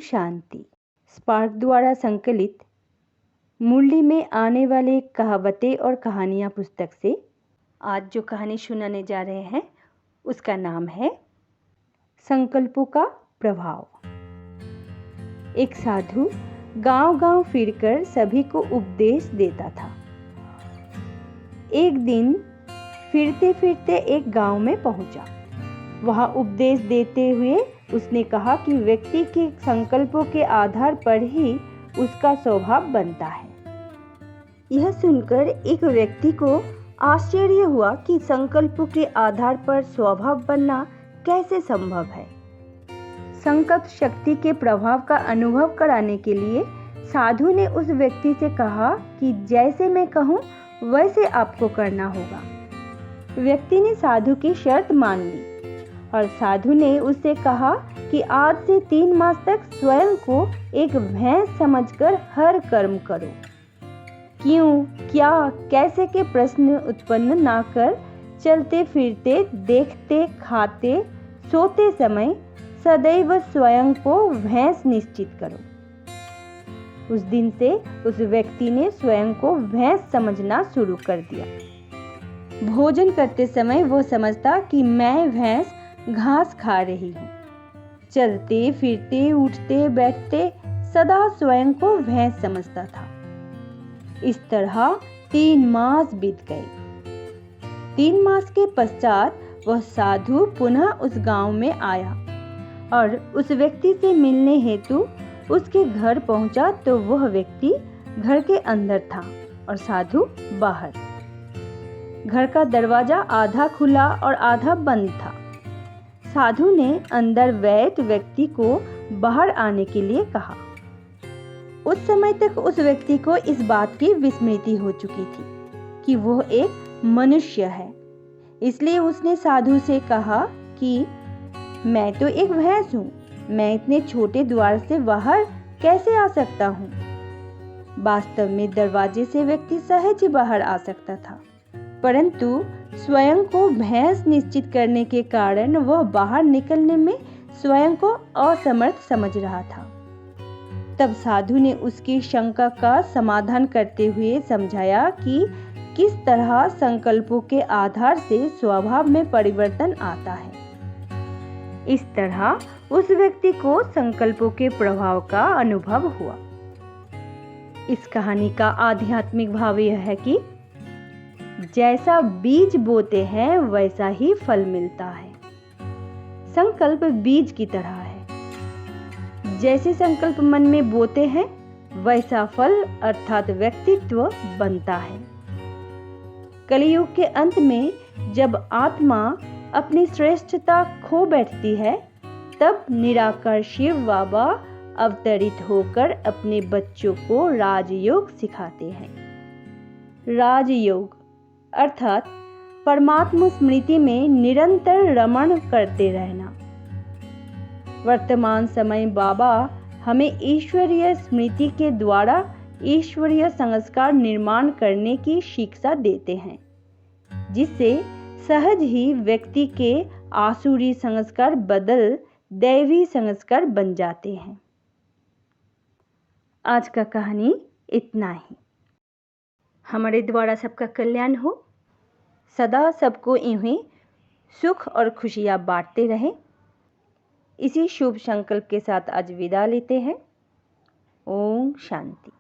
शांति। Spark द्वारा संकलित मुरली में आने वाले कहावतें और कहानियाँ पुस्तक से आज जो कहानी सुनाने जा रहे हैं उसका नाम है संकल्पों का प्रभाव। एक साधु गांव-गांव फिरकर सभी को उपदेश देता था। एक दिन फिरते फिरते एक गांव में पहुंचा। वहां उपदेश देते हुए उसने कहा कि व्यक्ति के संकल्पों के आधार पर ही उसका स्वभाव बनता है। यह सुनकर एक व्यक्ति को आश्चर्य हुआ कि संकल्पों के आधार पर स्वभाव बनना कैसे संभव है। संकल्प शक्ति के प्रभाव का अनुभव कराने के लिए साधु ने उस व्यक्ति से कहा कि जैसे मैं कहूँ वैसे आपको करना होगा। व्यक्ति ने साधु की शर्त मान ली और साधु ने उससे कहा कि आज से 3 मास तक स्वयं को एक भैंस समझकर हर कर्म करो। क्यों, क्या, कैसे के प्रश्न उत्पन्न ना कर चलते फिरते, देखते, खाते, सोते समय सदैव स्वयं को भैंस निश्चित करो। उस दिन से उस व्यक्ति ने स्वयं को भैंस समझना शुरू कर दिया। भोजन करते समय वो समझता कि मैं भैंस घास खा रही हूँ। चलते फिरते, उठते बैठते सदा स्वयं को भैंस समझता था। इस तरह 3 मास बीत गए। 3 मास के पश्चात वह साधु पुनः उस गांव में आया और उस व्यक्ति से मिलने हेतु उसके घर पहुंचा तो वह व्यक्ति घर के अंदर था और साधु बाहर। घर का दरवाजा आधा खुला और आधा बंद था। साधु ने अंदर वैद्य व्यक्ति को बाहर आने के लिए कहा। उस समय तक उस व्यक्ति को इस बात की विस्मृति हो चुकी थी कि वह एक मनुष्य है। इसलिए उसने साधु से कहा कि मैं तो एक भैंस हूँ, मैं इतने छोटे द्वार से बाहर कैसे आ सकता हूँ। वास्तव में दरवाजे से व्यक्ति सहज ही बाहर आ सकता था, परंतु स्वयं को भैंस निश्चित करने के कारण वह बाहर निकलने में स्वयं को असमर्थ समझ रहा था। तब साधु ने उसकी शंका का समाधान करते हुए समझाया कि किस तरह संकल्पों के आधार से स्वभाव में परिवर्तन आता है। इस तरह उस व्यक्ति को संकल्पों के प्रभाव का अनुभव हुआ। इस कहानी का आध्यात्मिक भाव यह है कि जैसा बीज बोते हैं वैसा ही फल मिलता है। संकल्प बीज की तरह है। जैसे संकल्प मन में बोते हैं वैसा फल अर्थात व्यक्तित्व बनता है। कलियुग के अंत में जब आत्मा अपनी श्रेष्ठता खो बैठती है तब निराकार शिव बाबा अवतरित होकर अपने बच्चों को राजयोग सिखाते हैं। राजयोग अर्थात परमात्मा स्मृति में निरंतर रमण करते रहना। वर्तमान समय बाबा हमें ईश्वरीय स्मृति के द्वारा ईश्वरीय संस्कार निर्माण करने की शिक्षा देते हैं, जिससे सहज ही व्यक्ति के आसुरी संस्कार बदल दैवी संस्कार बन जाते हैं। आज का कहानी इतना ही। हमारे द्वारा सबका कल्याण हो, सदा सबको इन्हें सुख और खुशियाँ बांटते रहें। इसी शुभ संकल्प के साथ आज विदा लेते हैं। ओम शांति।